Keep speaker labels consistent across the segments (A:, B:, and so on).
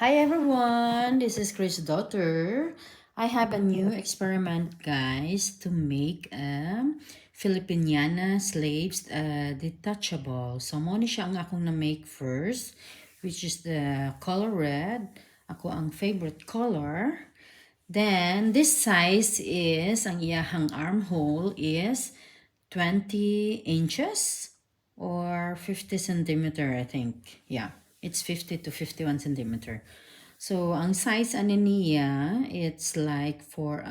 A: Hi everyone, this is Chris' daughter. I have a new experiment, guys, to make a Filipiniana slaves detachable. So, mo ni siya ang akong na-make first, which is the color red. Ako ang favorite color. Then, this size is, ang iyahang armhole is 20 inches or 50 centimeter, I think. Yeah, it's 50 to 51 centimeter. So, ang size ano niya, it's like for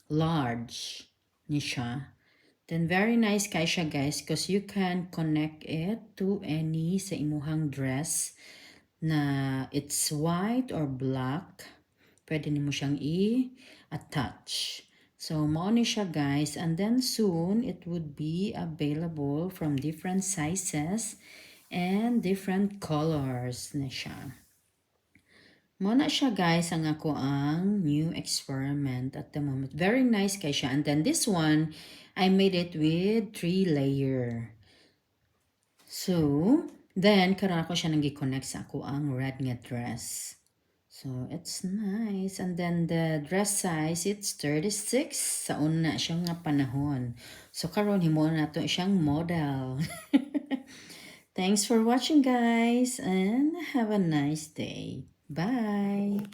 A: large ni siya. Then, very nice kay siya, guys, because you can connect it to any sa imuhang dress na it's white or black. Pwede nimo siyang i-attach. So, mao ni siya, guys. And then, soon, it would be available from different sizes and different colors na siya. Muna siya, guys, ang ako ang new experiment at the moment. Very nice kay siya. And then this one, I made it with 3 layer. So, then, karon ako siya nang gi-connect sa ako ang red nga dress. So, it's nice. And then, the dress size, it's 36 sa una siyang nga panahon. So, karon himo na to siyang model. Thanks for watching, guys, and have a nice day. Bye!